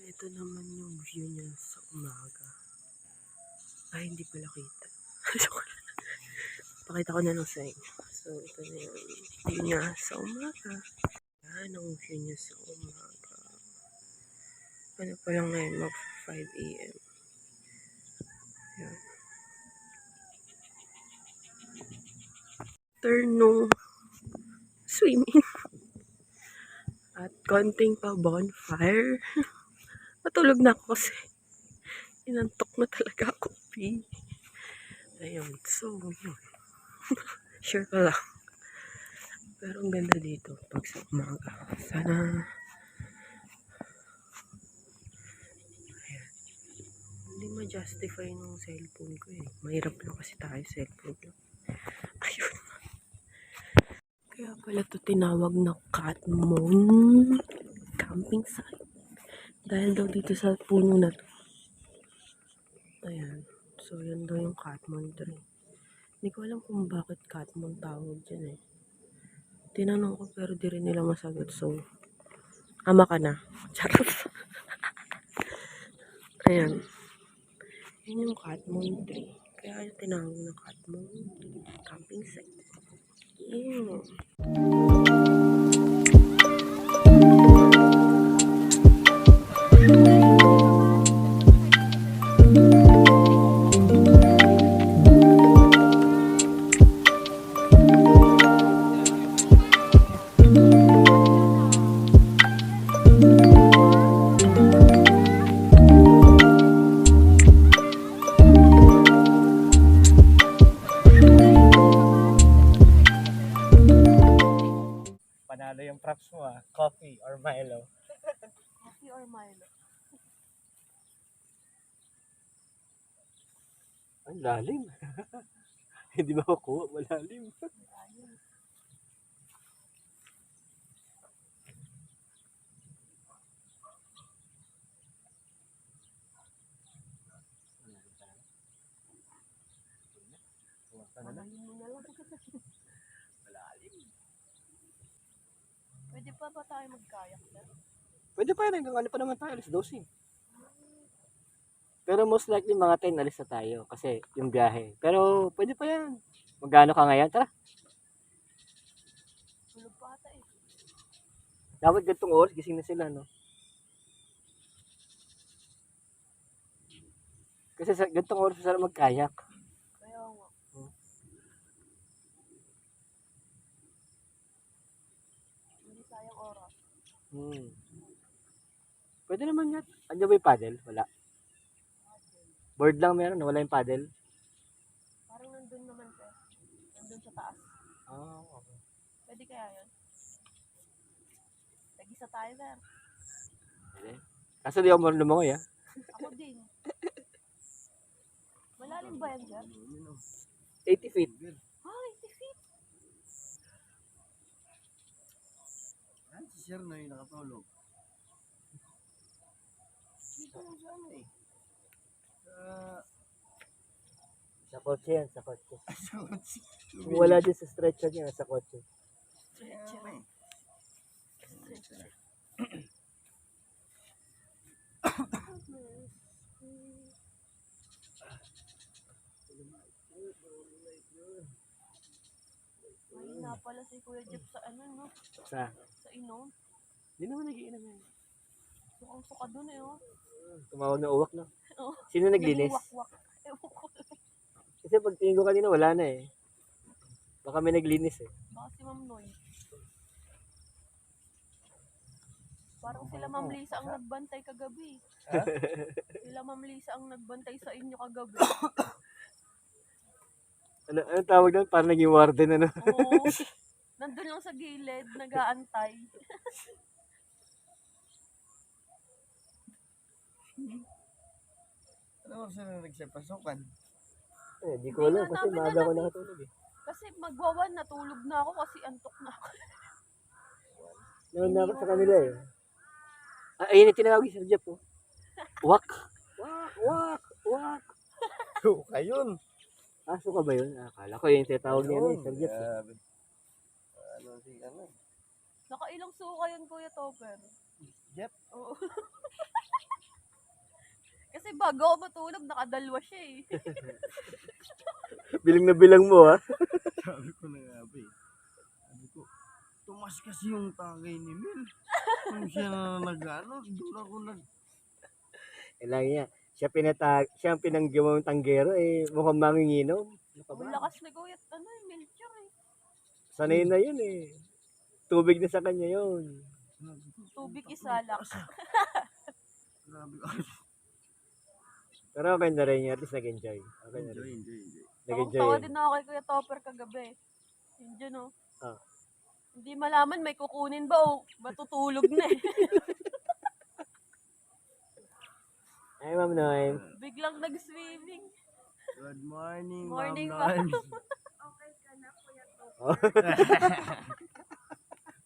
Ito naman yung view niya sa umaga. Ay, hindi pala kita. Pakita ko na lang sa inyo. So, ito na yung view niya sa umaga. Yan ang view niya sa umaga. Ano pa lang ngayon, mag 5 a.m. Yan. Nung swimming. At konting pa bonfire. Matulog na ako kasi inantok na talaga ako. Ayun, so yun. Sure ka lang. Pero ang ganda dito pag sa umaga. Sana ayan. Hindi ma-justify ng cellphone ko eh. Mahirap lang kasi tayo cellphone lang. Ayun. Kaya pala ito tinawag na Catmon camping site. Dahil daw dito sa puno na to. Ayan. So yan daw yung Catmon tree. Hindi ko alam kung bakit Catmon tawag dyan eh. Tinanong ko pero di rin nila masagot. So, ama ka na. Charot. Ayan. Yan yung Catmon tree. Kaya tinawag na Catmon camping site. Ew. Panalo yung props mo Coffee or Milo? Coffee or Milo? Ang lalim. Hindi ba makuha? Malalim. Malalim mo na lang. Malalim. Pwede pa ba tayo mag-kayak na? Pwede pa yun. Hanggang ano pa naman tayo? Alis 12. Pero most likely mga 10 alis na tayo. Kasi yung biyahe. Pero pwede pa yan. Magkano ka ngayon? Tara. Tulog pa ata eh. Dapat ganitong oras. Gising na sila, no? Kasi sa ganitong oras masarap magkayak. Kaya nga. Hindi sayang oras. Pwede naman yan. Andiyan ba yung paddle? Wala. Board lang meron. Wala yung paddle. Parang nandun naman siya. Nandun sa taas. Okay. Pwede kaya yun? Tag-isa tayo there. Pwede. Kaso di ako marunong lumangoy, Ako din. Malalim ba yan dyan? 80 feet. 80 feet? Si Sir na yung nakatulog. Dito lang siya eh. Sa kotse yan, sa kotse. Kung wala din sa stretcher niya, sa kotse. Mahina pala si Kuya Jeff sa ano, no? Sa? Sa inom. Hindi naman nag-iinom yan. Sukang-suka dun eh, oh. Tumawag na uwak na. Oh. Sino naglinis? Naliwak-wak. Ewan ko. Kasi pag tingin ko kanina, wala na eh. Baka may naglinis eh. Baka si Ma'am Noy. Parang sila Ma'am Lisa ang nagbantay kagabi. Sila Ma'am Lisa ang nagbantay sa inyo kagabi. Ano tawag doon? Parang naging warden ano? Oo. Nandun lang sa gilid, nag-aantay. Ano oras na nagsapasukan? Eh, di ko alam Hindi nga kasi namin maaga ko alam eh. nakatulog eh. Kasi magwawan, natulog na ako kasi antok na ako. Noon na ako sa kanila eh. Ayun yung tinawag si Sir Jeff oh. Wak! Wak! Wak! Wak! Suka yun. Aso ka ba yun? Akala ko yung tinatawag niya ni Sir Jeff. Ano si ano? Nakailang suka yun, Kuya Topper. Jeff? Oo. Kasi bago ako matulog, nakadalwa siya eh. Bilang na bilang mo, ha? Sabi ko na nga ba eh. Sabi ko, tumas kasi yung tagay ni Mel. Nung siya na nag-ano, doon ako nag... Kailangan niya. Siya ang pinanggawang tanggero, eh. Mukhang manginginom. Ano ka ba? Ang lakas na gawin at ano eh, Melchor eh. Sanay na yun, eh. Tubig na sa kanya yun. Tubig isalak. Grabe ka. Pero okay na rin yun. At least nag-enjoy. Okay na Enjoy, rin. enjoy, enjoy. Nag-enjoy Tawa yun. din ako kay Kuya Topper kagabi. Yun dyan oh. Ah. Hindi malaman may kukunin ba o matutulog na eh. Ay, Ma'am Noy. Biglang nag-swimming. Good morning, Morning, Ma'am Noy. Okay ka na, Kuya Oh.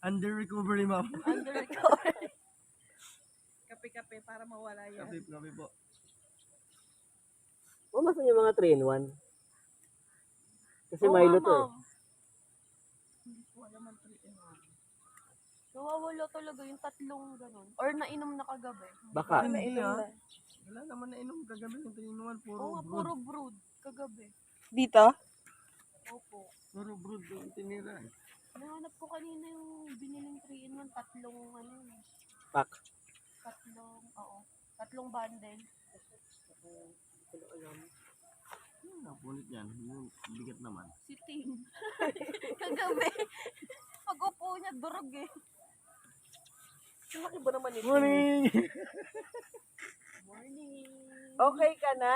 Under recovery, ma'am. Under recovery. Kape-kape para mawala yan. Kape po. Masan yung mga 3-in-1? Kasi Oo Milo nga, to, eh. ma'am. Hindi ko alam ang 3-in-1. Nawawala talaga yung tatlong ganun. Or nainom na kagabi. Baka. Hindi ah. Wala naman na inom kagabi ng 3-in-1. Puro Oo nga, brood. puro brood. Kagabi. Dito? Opo. Puro brood yung tinira. eh. Nahanap ko kanina yung biniling 3-in-1. Tatlong ano yun. Pack. Tatlong bundle. Yung napunit yan. Yung bigat naman. Si Tim. Kagabi. Pag-upo niya, durog eh. Laki ba naman ito? Morning! Morning. Okay ka na?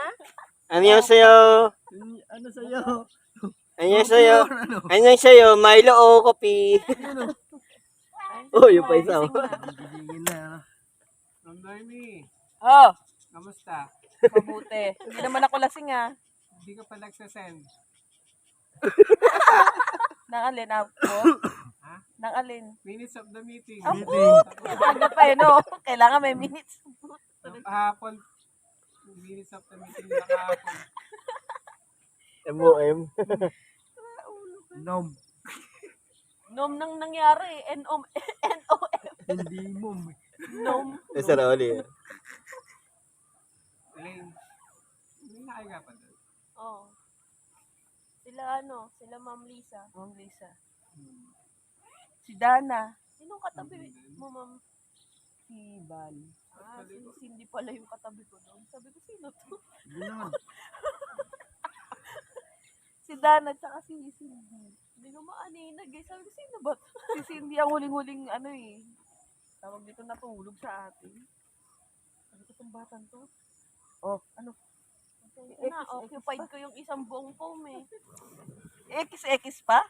Annyeonghaseyo. Ano sa'yo? Annyeonghaseyo. Ano? Annyeonghaseyo. Milo o kopi. Ano? Oh, yung pa isa. Gising na. Gigigin na. Ma'am Noemi, Oh, kamusta? mabuti. Hindi naman ako lasing ah. Hindi ka pa nagsasend. Nang alin ako? Ha? Nang alin? Minutes of the meeting. Meeting. Aga pa eh, no? Kailangan may minutes. Kahapon. Minutes of the meeting na kahapon. MOM. Nom. Nom nang nangyari eh. N-O-M. Hindi mo. Nom. Nasa Raoli. Elaine, hindi na kayo nga pa doon. Oh. Sila Ma'am Lisa. Ma'am Lisa. Si Dana. Sinong katabi mo, Ma'am? Si Bal. Si Cindy pala yung katabi ko doon. Sabi ko, sino to? Hindi naman. Si Dana tsaka si Cindy. Hindi ko maaninag eh. Sabi ko, sino ba to? Si Cindy ang huling-huling ano eh. Tawag dito natulog sa atin. Sabi ko itong batang to. Oh, ano? Na-occupied ko yung isang buong foam eh. X pa?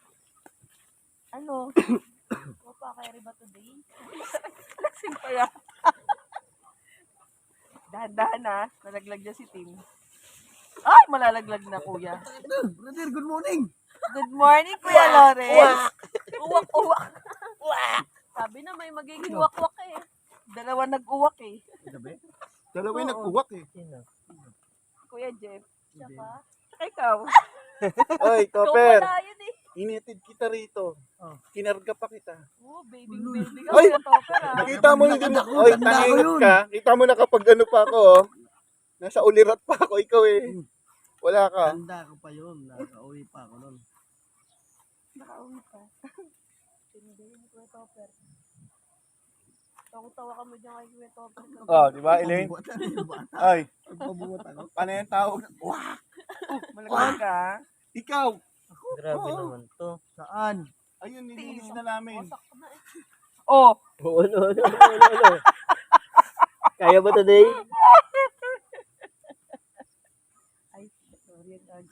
Ano? Mapakari ba today? Lasing pa yan. Dahan-dahan na. Nalaglag niya si Tim. Ay, malalaglag na kuya. Brother, good morning! Good morning, Kuya Lawrence. Uwak-uwak. Sabi na may magiging wakwak eh. Dalawa nag-uwak eh. Gabi? Dalawa yung nag-uwak eh. Kuya Jeff. Tsaka, Tsaka ikaw. Oy, ikaw pala yun eh. initid kita rito. Kinarga pa kita. Oh, baby ka Ay! Kuya Topper ah. Nakita mo na din. Oy, Tanda ko tangin yun. ka. Kita mo na kapag ano pa ako, oh. Nasa ulirat pa ako, ikaw eh. Wala ka. Tanda ko pa yun. Nakauwi pa ako nun. Nakauwi pa. Hindi, Kuya Topper. Tawa ka mo dyan kay Kuya Topper. Oh, di ba, Elaine? Pagpabuhat na yung bata. Ay, Pagpabuhat ako. paano yung tawag? Wah! Malaglag ka. Ikaw! Grabe Oo. naman to. Saan? Ayun, nilinis na namin. Wasak na eh. Oh, Oo, ano. Kaya ba today? ay, sorry ang gag.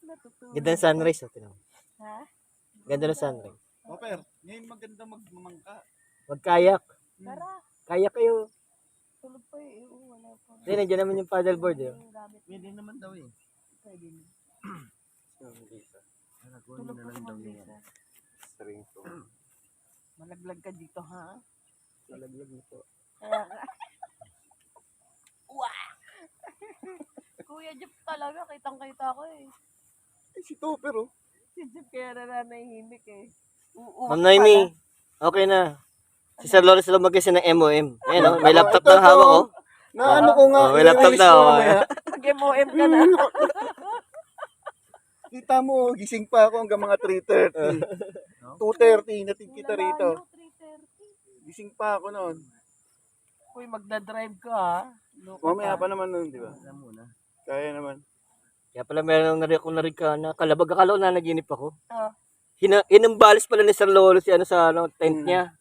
Natutulog. Ganda ng sunrise. Oh, tinan mo. Ha? Ganda ng sunrise. Oper, ngayon maganda magmamangka. Magkayak. Tara, Kayak kayo. tulog pa eh. Wala pa. Hindi, nandiyan naman yung paddleboard. Eh. Yung gamit. Pwede naman daw eh. Pwede na. Kunin Tulog na pa lang si daw Ma'am yun. Lisa. String to. Malaglag ka dito, ha? Malaglag nito. Kaya nga. Kuya Jeff talaga, kitang-kita ko eh. Ay, si Topper, oh. Si Jeff kaya nananahimik eh. Ma'am Noemi, okay na. Si Sir Lawrence lumagay siya ng MOM. Ayan o, may Ako, laptop ito, na hawak ito. oh. Na ano ko nga, Oh, may laptop i-release na, ko oh. mamaya. Mag-MOM ka na. Kita mo, gising pa ako hanggang mga 3:30. 2:30, natin kita rito. 3:30. Gising pa ako noon. Uy, magdadrive ka ha. Loko Mamaya ka. pa naman noon, di ba? Alam mo na. Kaya naman. Kaya pala meron na rin akong narika na kalabag. Akala ko na naginip ako. Ah. Hinambalis pala ni Sir Lawrence si ano sa ano, tent niya.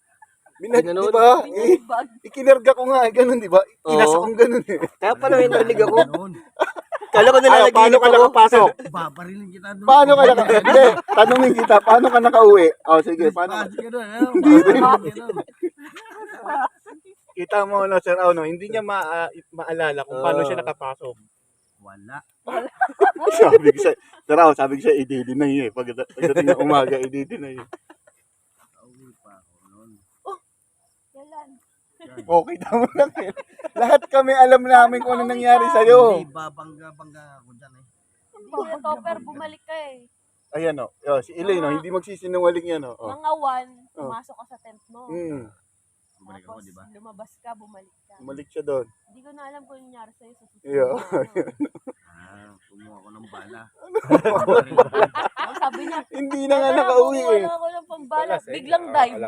Di ba? Binibag. Ikinarga ko nga, ganun, di ba? Kinasa Oo. kong ganun eh. Kaya pala may narinig ako. Noon, Kala ko Ano, paano nilalaginip ka ako. nakapasok? babarilin kita doon. Paano ka Hindi, tanungin kita, paano ka nakauwi? Oh, sige, paano? Pasi ka doon. Babarilin ka doon. Kita mo na, Sir Auno, hindi niya maalala kung paano siya nakapasok. Wala. Sabi ko siya, Sir Auno, sabi ko siya, i-deny eh. Pagdating ng umaga, i-deny eh. Nauwi pa ako noon. Kailan? Okay, tama lang eh. Lahat kami alam namin kung ano nangyari sa'yo. Hindi, babangga ako dyan eh. Hindi Kuya Topper, bumalik ka eh. Ayan o, si Elaine o, hindi magsisinungaling yan o. Oh. Mga 1, pumasok ka sa tent mo. Bumalik ako, Tapos di ba? lumabas ka, bumalik ka. Bumalik siya doon. Hindi ko na alam kung ano nangyari sa'yo sa susunod. Yeah. Kumuha ko ng bala. Ang sabi niya, Hindi na nga nakauwi eh. Wala ako ng pambala. Biglang dive.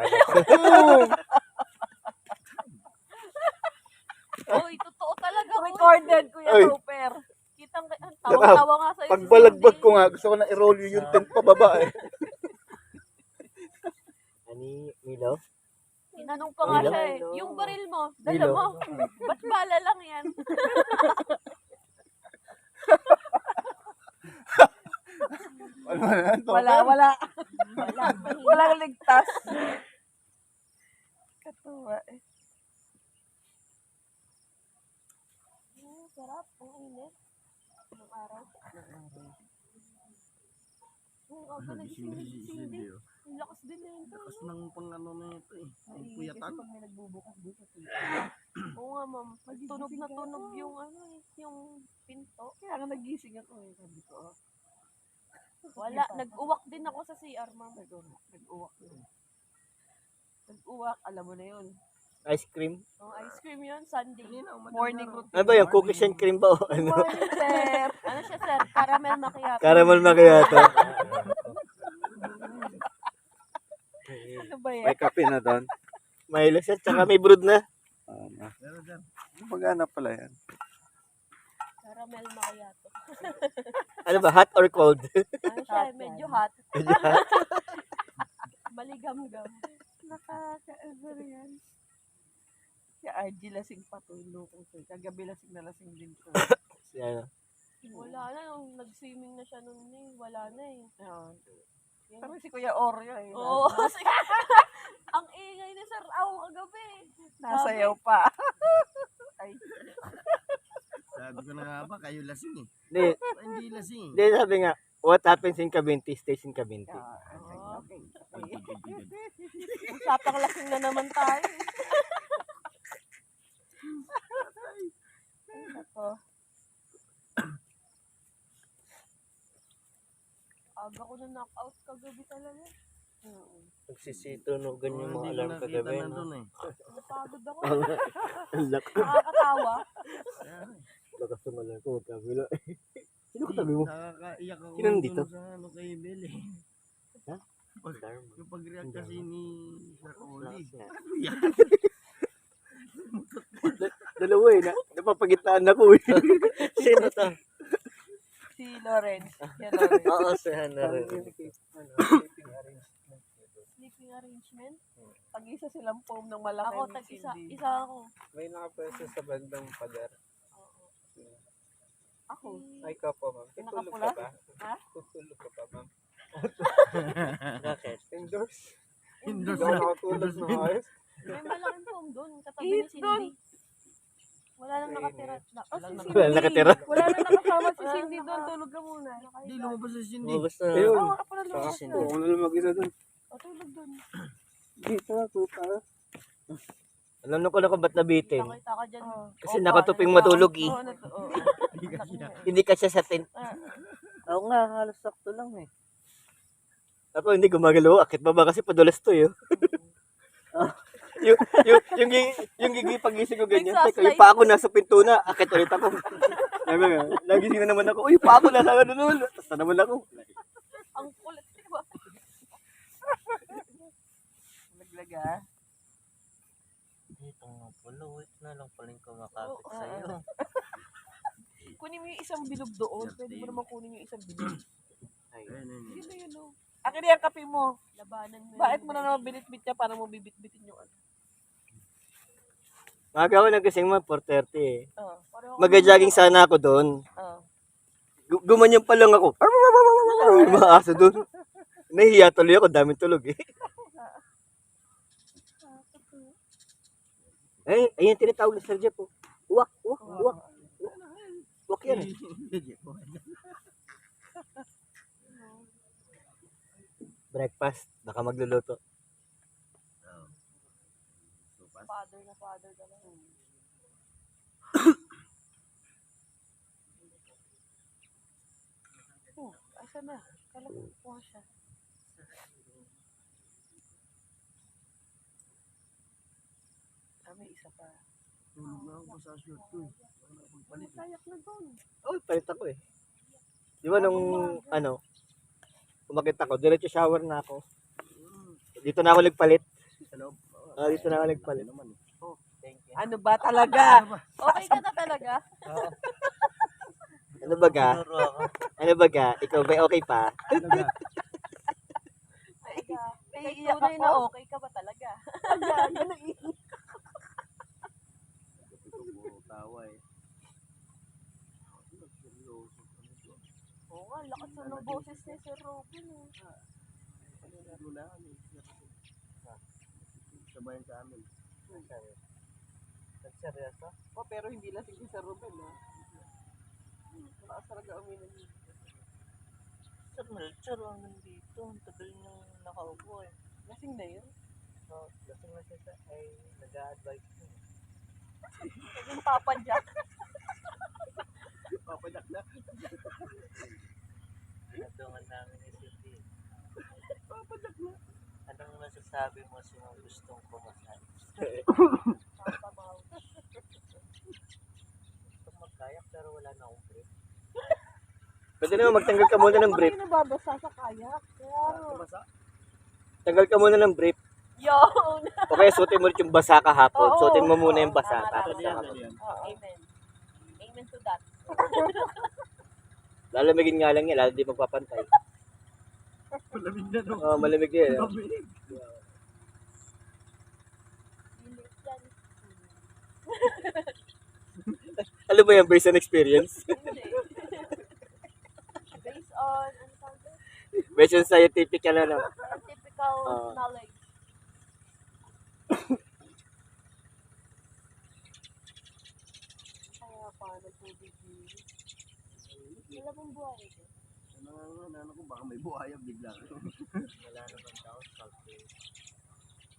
Uy, totoo talaga. uy. Recorded, Kuya Ay. Topper. Kitang, tawang-tawa nga sa'yo. si Pagbalagbag Cindy. ko nga, gusto ko na i-roll yung tent pababa eh. Ani, Milo? Tinanong pa nga Milo? siya eh. Yung baril mo, dala Milo? mo. Ba't bala lang yan? Wala. Walang ligtas. Katuwa eh. Sarap, ang init. Ng araw. Oo, ako nagising si Cindy. Ang lakas din na yun. Lakas ng pang-ano na ito eh. Ang puyatan. Pag may nagbubukas dito. Oo nga, ma'am. Tunog na tunog yung ano eh, yung pinto. Kaya nga nagising ako eh. Sabi ko, Wala, nag-uwak din ako sa CR, ma'am. nag-uwak yun. Nag-uwak, alam mo na yun. Ice cream? Oh, ice cream yun, Sunday. Morning routine. Ano ba yung cookies and cream ba o ano? Morning, sir. Ano siya, sir? Caramel macchiato. Caramel macchiato. Ano ba yan? May kape na doon. Milo siya, tsaka may brood na. Pero dyan, Magana pala yan. Caramel macchiato. Ano ba, hot or cold? Ano siya, Hot medyo yan. hot. Medyo hot. Maligam-gam. Nakaka-ever yan. Si RG lasing patulo ko. Kagabi lasing na lasing din ko. Si ano. Wala na, nung nag-swimming na siya nun eh. Wala na eh. Parang si Kuya Oreo eh. Oo, kasi ang ingay ni Sir Au kagabi. Nasayaw pa. Ay, sabi ko na nga ba, kayo lasing eh. Hindi, Hindi lasing. hindi sabi nga, what happens in Cavinti stays in Cavinti. okay. Usapang lasing na naman tayo. Ako. Aga ko na knockout kagabi talaga. Nagsisitunugan yung mga Hindi ko alarm nakita kagabi. na No? doon eh. Napagod ako. Ang lak. Nakakatawa. Lakas ng alarm ko, magkabila. Sino katabi mo? Nakakaiyak ako Sino nandito? dun sa ano kay Bel eh. Ha? Yung pag-react kasi ni Sir Oli. Lakas nga. Ano yan? Dalawa eh, napapagitaan ako eh. Sino to? Si Lawrence. Si Lawrence. Oo, si Hannah rin. Sleeping arrangement. Pag-isa silang foam ng malaki. Ako, ni tag-isa. Cindy. Isa ako. May nakapwesto sa bandang pader. Ako. Ay ka po, ma'am. Nakapula? Ha? Tutulog ka pa, ma'am. Bakit? Indoors. Indoors Hindi ako na. nakatulog na ayos. May malaking foam doon. Katabi ni Eat doon. Cindy. Wala nang nakatira. Wala nakatira. Wala na nakasama si Cindy doon. Tulog ka muna. Hindi lumabas si Cindy. Lumabas na. Ayun. Oo, ako pala lumabas Cindy. na. Oo, na lang mag-isa doon. O, tulog doon. Dito na, tuta. Alam ko na kung ba't nabitin. Nakita ka dyan. Kasi nakatuping matulog eh. Oo, oo. Hindi ka siya sa tent. Oo nga, halos sakto lang eh. Ako hindi gumagalaw. Akit baba kasi padulas to eh. yung gigi pagising ko ganyan. Nagsaslide. Teka, yung pa ako nasa pinto na. Akit ulit ako. Sabi nga, nagising na naman ako. Uy, pa ako nasa ano nun. Tapos na naman ako. Ang kulit, di ba? Laglag ah. Ito nga pala, wait na lang pala yung kumakapit sa'yo. Kunin mo yung isang bilog doon. Pwede mo naman kunin yung isang bilog. Ayun, ayun. Yun na yun, oh. Akin na yung kape mo. Labanan mo. Bakit mo na naman binitbit niya para mo bibit-bitin yung ano? Maga ako nagising mo, 4:30 eh. Pareho Mag-jogging sana ako doon. Gumanyan pa lang ako. Yung mga aso doon. Nahihiya tuloy ako, daming tulog eh. Ayun, tinatawag ni Sir Jeff oh. Uwak. Uwak yan eh. Breakfast, baka magluluto. father na ka lang. Asa na? Kala ko kuha siya. May isa pa. Tulog na ako sa short ko eh. May kayak na doon. Oh, palit ako eh. Di ba nung umakit ako, diretso shower na ako. Dito na ako nagpalit. Sa loob. Dito na ako nagpalit. Ano ba talaga? Okay ka na talaga? Ano ba ga? Siguro ako. Ano ba ga? Ikaw ba okay pa? Talaga. Kay Naiiyak tunay na ako. okay ka ba talaga? Puro tawa eh. Oo nga, lakas na ng boses ni Sir Robin. Wala kami. Sabayan sa amin. Seryoso? Oh, pero hindi lasing si Sir Ruben, ha? Malakas talaga uminom niya. Sir Melchor, ang nandito. Ang tagal niyang nakaupo eh. Lasing na yun. So, lasing na siya ay nag-a-advise ko. Naging Papa Jack. Papadak na. Pinatungan namin ni Cindy. Anong masasabi mo sa mga gustong pumasal? Gustong magkayak pero wala na akong grip. Pwede naman magtanggal ka muna ng brief. Hindi nababasa sa kayak. Tanggal ka muna ng brief. Yun! O kaya suotin mo ulit yung basa kahapon. Oo. Suotin mo muna yung basa. Tama, Tapos tama. kahapon. Amen. Amen to that. Lalamigin nga lang yan. Lalo di magpapantay. Malamig na no. Oh, malamig yan. Malamig. Bilis yan. Alam mo yan, based on experience? Hindi. Based on, ano tawag doon? Based on scientific ano. Scientifical knowledge. Kaya pa, nagtubig yun. Wala pong buhay ito. Ano ko, baka may buhaya bigla. Wala naman daw. Salty.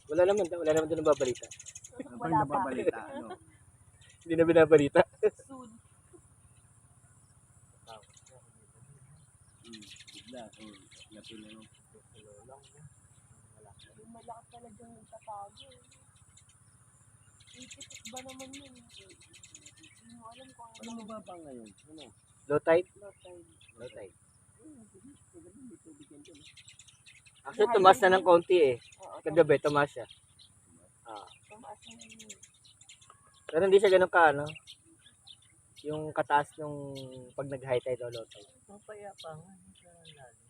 Wala naman daw nababalita. Ano Wala pa. nababalita, ano? Hindi na binabalita. Soon. Bigla. Lapin na no. Yung malakas talaga yung nagtatago. Ipitik ba naman yun? Hindi mo alam kung Ano mababa ngayon? Ano? Low tide? Low tide. Low tide. Actually, tumaas na ng konti eh. Oo, Kagabi, tumaas siya. tumaas na yun. Pero hindi siya ganun ka, ano? Yung kataas nung pag nag-high tide o low tide. Ang payapa nga. Hindi siya lalim.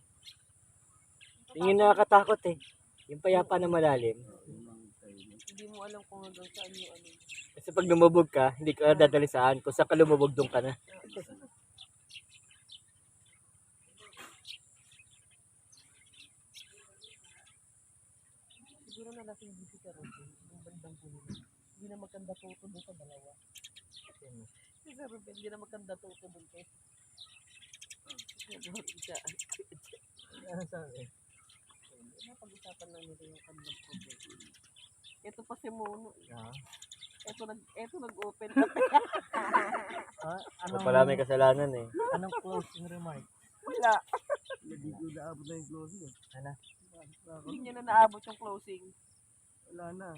Yun yung nakakatakot eh. Yung payapa na malalim. Hindi mo alam kung hanggang saan yung ano. Kasi pag lumubog ka, hindi ka dadali saan. Kung saan ka lumubog, doon ka na. Siguro na lasing din si Sir Ruben. Yung bandang puno. Hindi na maganda toto doon sa dalawa. Si Sir Ruben, hindi na maganda toto doon kay. Siya. Ano sabi? Napag-usapan lang nila yung kanilang problem. Ito pa si Mono. Ito nag-open. So, pala may kasalanan eh. Anong closing remark? Wala. Hindi ko naabot na yung closing. Hindi niya na naabot yung closing. Wala na.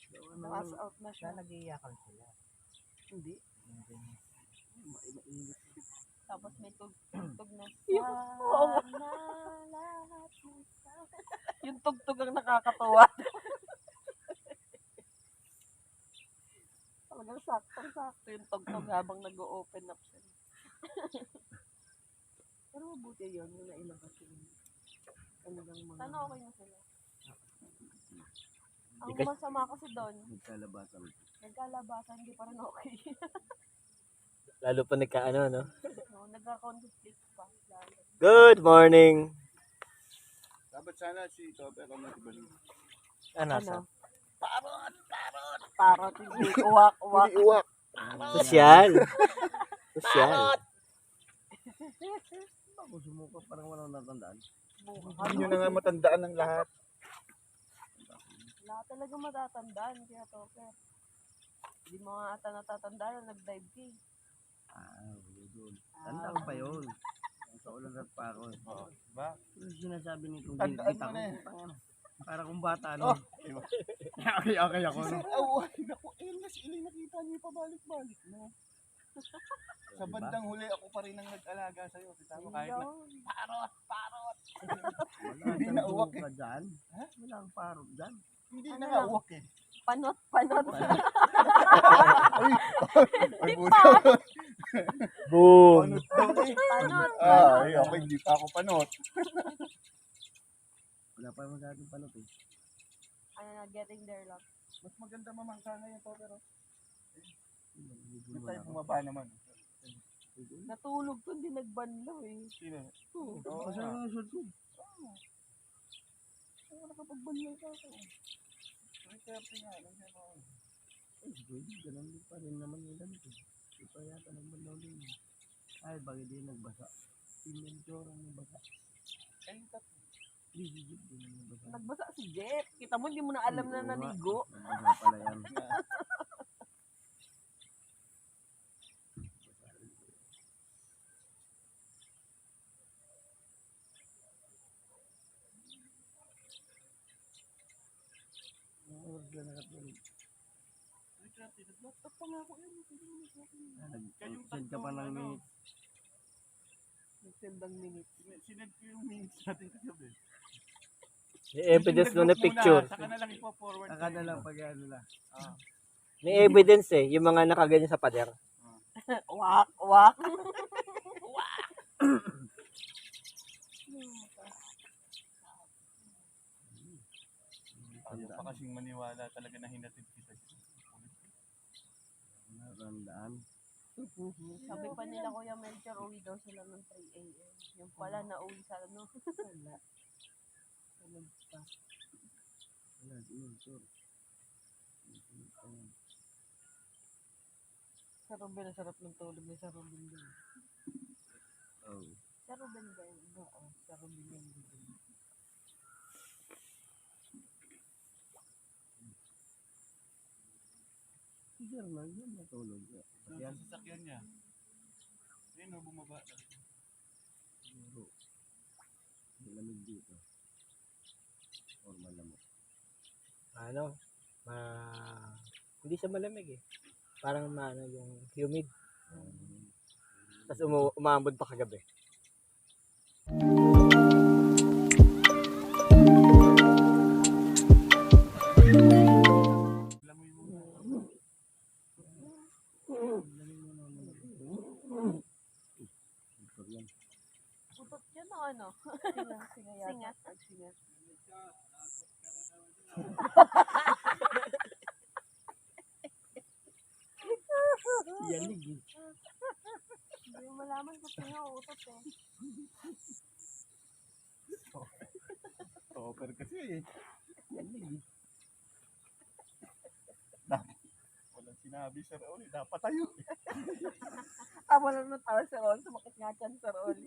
Gawa na Pass lang. out na siya. Nag-iiyakan sila. Hindi. Tapos may tugtog na Oo nga. sana lahat ng yung tugtog ang nakakatawa. Talagang sakto yung tugtog habang nag-open up siya. Pero mabuti yun, yung nailang kasi. Kanilang mga... Sana okay na sila. Ang Di kasi- masama kasi doon, Nagkalabasan. nagkalabasan, hindi pa rin okay. Lalo pa nagkaano, no? No, nagka-conflict pa. Lalo. Good morning! Dapat sana si Tope ako matibalik. Ano? Ano? Parot, hindi. Uwak. Hindi uwak. Sosyal! Sosyal! Ako sumuko, parang walang natandaan. Hindi nyo na nga matandaan ng lahat. Wala talaga matatandaan, kaya Topper. Hindi mo nga ata natatandaan na nag-dive ka. Wala doon. Tanda ko pa yun. Sa ulan at pa ako. Ba? Yung sinasabi nitong Tandaan ginigit mo ako. na eh. Para kung bata, no? Okay ako, no? Ay, naku, ayun na si Ilay, nakita niyo pabalik-balik, no? Sa bandang huli, ako pa rin ang nag-alaga sa'yo. Kita mo, kahit na, Wala Hindi kang na uwak ka dyan. Wala kang parot dyan. hindi Ano na nga lang? uwak eh. Panot. Ay, buta. Boom! Panot daw eh. Panot. Ay, ako hindi pa ako panot. Wala pa masyadong panot eh. Ano na, getting there lang. Mas maganda mamangka ngayon to, pero Hindi hindi mo tayo na ako. bumaba naman. Natulog to, hindi nagbanlaw eh. Sino? Oo, Oo kasi nga. ang short ko. Oo, nakapagbanlaw ka ako. 3:30 nga, lang siya ako. Eh, pwede, ganun din pa rin naman yung damit eh. Di pa yata nagbandaw din eh. Ay, bagay din nagbasa. Inventor ang nagbasa. Kayong tatlo. Hindi, din ang nagbasa. Nagbasa si Jeff. Kita mo, hindi mo na alam na Oo nga. naligo. Nagbasa pala yan. Oo, oras na nakatulog. 3:30, nag-laptop pa nga ako yun. Nag-send ka pa ng minute. Nagsendang minute. Sinend ko yung minutes natin kagabi. May evidence no na picture. Saka na lang ipo-forward. Saka na lang pag ano na. May evidence eh, yung mga nakaganyan sa pader. Wak. Ayaw pa kasing maniwala talaga na hinatid kita. Narandaan. Sabi pa nila Kuya Melchor, uwi daw sila ng 3 a.m. Yung pala na uwi sa ano. Wala, yun, sure. Sa Ruben, sarap ng tulog ni sa Ruben din. Oh. Sa Ruben ba yun? Oo, sa Ruben yun. Sir, yun natulog. Yan. Sa sasakyan niya. Ayun o, bumaba. Siguro. Malamig dito. Or malamig. Ano? Hindi siya malamig eh. Parang yung humid. Tapos umambod pa kagabi. Putot yan o ano? Singa yata. Singa. Yanig eh. Hindi mo malaman kung singa o utot eh. Topper kasi eh. Yanig eh. Walang sinabi sa Raul. Dapat tayo. Wala na tayo sa Ron. Sumakit nga dyan sa Ron.